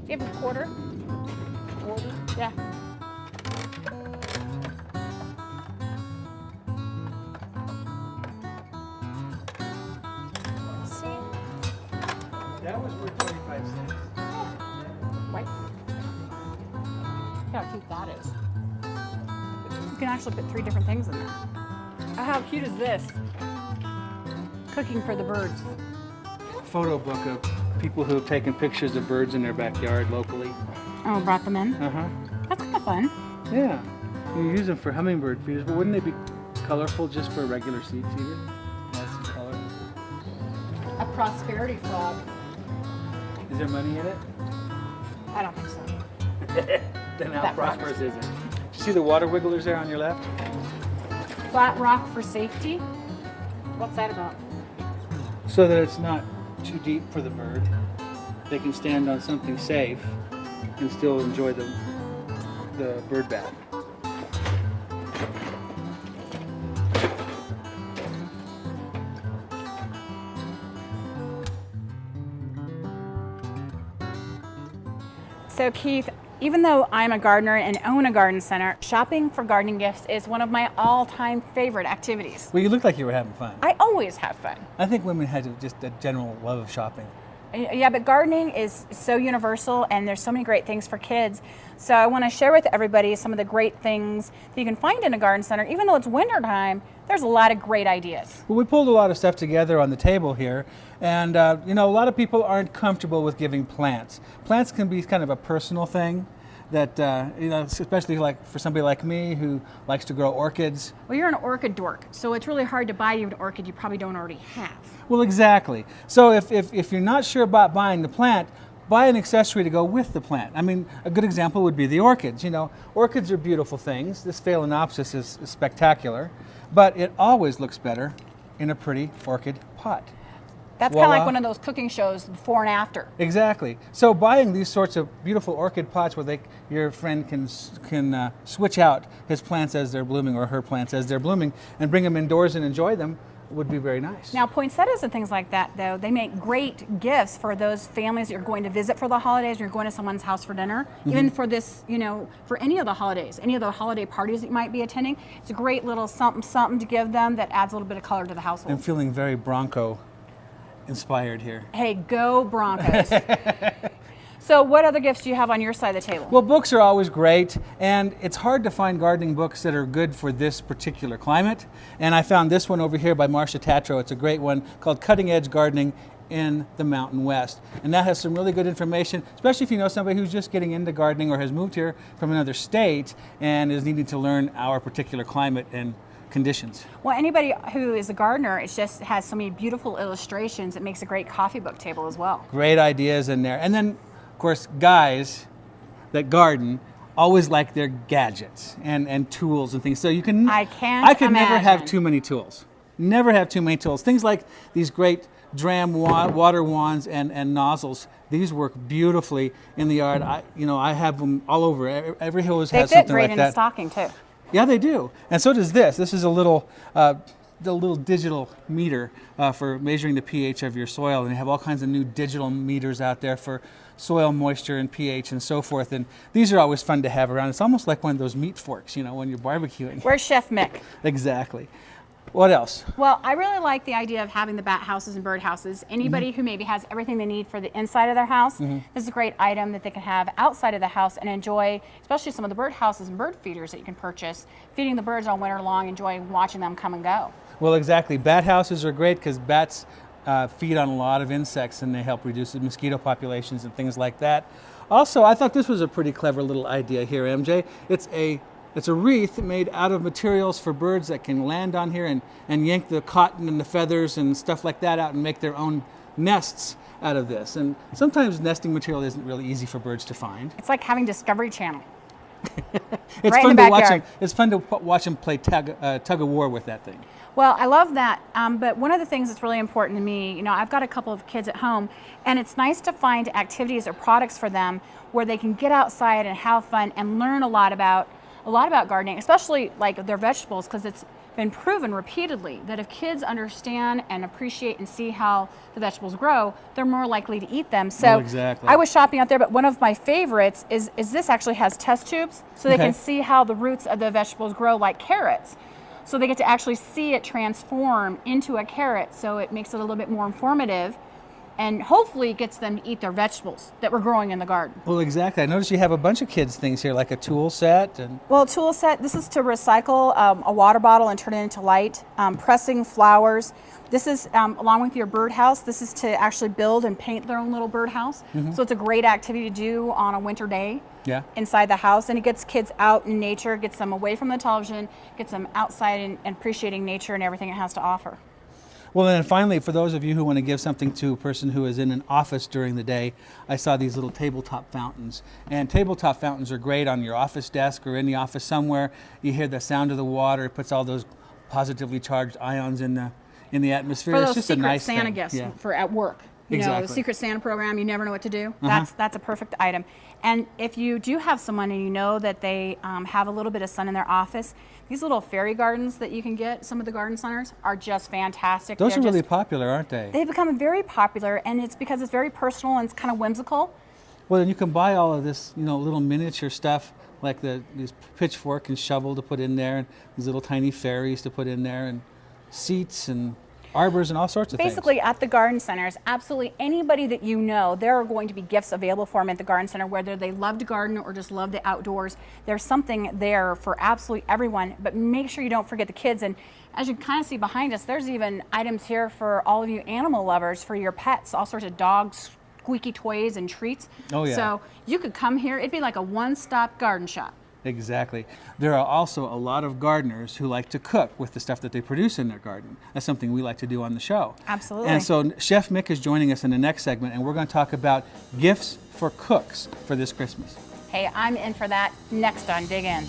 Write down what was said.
Do you have a quarter? Quarter? Yeah. See? That was worth 25 cents. White. Look how cute that is. You can actually put 3 different things in there. Oh, how cute is this? Cooking for the birds. Photo book of people who have taken pictures of birds in their backyard locally. Oh, brought them in? Uh-huh. That's kind of fun. Yeah. You use them for hummingbird feeders, but wouldn't they be colorful just for a regular seed feeder? Add some color. A prosperity frog. Is there money in it? I don't think so. Then how That prosperous is it? Did you see the water wigglers there on your left? Flat rock for safety. What's that about? So that it's not too deep for the bird. They can stand on something safe and still enjoy the bird bath. So Keith, even though I'm a gardener and own a garden center, shopping for gardening gifts is one of my all-time favorite activities. Well, you look like you were having fun. I always have fun. I think women had just a general love of shopping. Yeah, but gardening is so universal and there's so many great things for kids. So I want to share with everybody some of the great things that you can find in a garden center. Even though it's wintertime, there's a lot of great ideas. Well, we pulled a lot of stuff together on the table here, and you know, a lot of people aren't comfortable with giving plants. Plants can be kind of a personal thing that, you know, especially like for somebody like me who likes to grow orchids. Well, you're an orchid dork, so it's really hard to buy you an orchid you probably don't already have. Well, exactly. So if you're not sure about buying the plant, buy an accessory to go with the plant. I mean, a good example would be the orchids. You know, orchids are beautiful things. This Phalaenopsis is spectacular, but it always looks better in a pretty orchid pot. That's kind of Voila. like one of those cooking shows, before and after. Exactly. So buying these sorts of beautiful orchid pots where your friend can switch out his plants as they're blooming or her plants as they're blooming and bring them indoors and enjoy them would be very nice. Now, poinsettias and things like that, though, they make great gifts for those families that you're going to visit for the holidays, or you're going to someone's house for dinner. Even for this, you know, for any of the holidays, any of the holiday parties that you might be attending, it's a great little something something to give them that adds a little bit of color to the household. I'm feeling very Bronco inspired here. Hey, go Broncos. So what other gifts do you have on your side of the table? Well, books are always great, and it's hard to find gardening books that are good for this particular climate. And I found this one over here by Marcia Tatro. It's a great one called Cutting Edge Gardening in the Mountain West. And that has some really good information, especially if you know somebody who's just getting into gardening or has moved here from another state and is needing to learn our particular climate and conditions. Well, anybody who is a gardener, it just has so many beautiful illustrations. It makes a great coffee book table as well. Great ideas in there. And then, of course, guys that garden always like their gadgets and tools and things. So you can. I can't I could never have imagine. too many tools. Never have too many tools. Things like these great dram water wands and nozzles. These work beautifully in the yard. I have them all over. Every house They has fit something great like in that. a stocking too. Yeah, they do. And so does this. This is a little, the little digital meter for measuring the pH of your soil. And they have all kinds of new digital meters out there for soil moisture and pH and so forth. And these are always fun to have around. It's almost like one of those meat forks, you know, when you're barbecuing. Where's Chef Mick? Exactly. What else? Well, I really like the idea of having the bat houses and bird houses. Anybody who maybe has everything they need for the inside of their house, this is a great item that they can have outside of the house and enjoy, especially some of the bird houses and bird feeders that you can purchase, feeding the birds all winter long, enjoying watching them come and go. Well, exactly. Bat houses are great because bats feed on a lot of insects and they help reduce the mosquito populations and things like that. Also, I thought this was a pretty clever little idea here, MJ. It's a wreath made out of materials for birds that can land on here and yank the cotton and the feathers and stuff like that out and make their own nests out of this. And sometimes nesting material isn't really easy for birds to find. It's like having Discovery Channel. It's Right in fun the to watch backyard. them. It's fun to watch them play tug of war with that thing. Well, I love that, but one of the things that's really important to me, you know, I've got a couple of kids at home, and it's nice to find activities or products for them where they can get outside and have fun and learn a lot about gardening, especially like their vegetables, because it's been proven repeatedly that if kids understand and appreciate and see how the vegetables grow, they're more likely to eat them. So Well, exactly. I was shopping out there, but one of my favorites is this actually has test tubes, so they Okay. can see how the roots of the vegetables grow, like carrots. So they get to actually see it transform into a carrot, so it makes it a little bit more informative, and hopefully gets them to eat their vegetables that were growing in the garden. Well, exactly. I noticed you have a bunch of kids' things here, like a tool set and Well, tool set, this is to recycle a water bottle and turn it into light. Pressing flowers. This is, along with your birdhouse, this is to actually build and paint their own little birdhouse. So it's a great activity to do on a winter day yeah. inside the house. And it gets kids out in nature, gets them away from the television, gets them outside and appreciating nature and everything it has to offer. Well, then finally, for those of you who want to give something to a person who is in an office during the day, I saw these little tabletop fountains. And tabletop fountains are great on your office desk or in the office somewhere. You hear the sound of the water. It puts all those positively charged ions in the atmosphere. For It's those just a Secret nice Santa thing. gifts Yeah. for at work. You know, the Exactly. Secret Santa program, you never know what to do. That's a perfect item. And if you do have someone and you know that they have a little bit of sun in their office, these little fairy gardens that you can get, some of the garden centers, are just fantastic. Those They're are really just- popular, aren't they? They've become very popular, and it's because it's very personal and it's kind of whimsical. Well, and you can buy all of this, little miniature stuff like these pitchfork and shovel to put in there, and these little tiny fairies to put in there, and seats and arbors and all sorts of Basically, at the garden centers, absolutely anybody that you know, there are going to be gifts available for them at the garden center, whether they love to garden or just love the outdoors. There's something there for absolutely everyone, but make sure you don't forget the kids. And as you kind of see behind us, there's even items here for all of you animal lovers, for your pets, all sorts of dogs, squeaky toys and treats. Oh, yeah. So you could come here, it'd be like a one-stop garden shop. Exactly. There are also a lot of gardeners who like to cook with the stuff that they produce in their garden. That's something we like to do on the show. Absolutely. And so Chef Mick is joining us in the next segment, and we're going to talk about gifts for cooks for this Christmas. Hey, I'm in for that next on Dig In.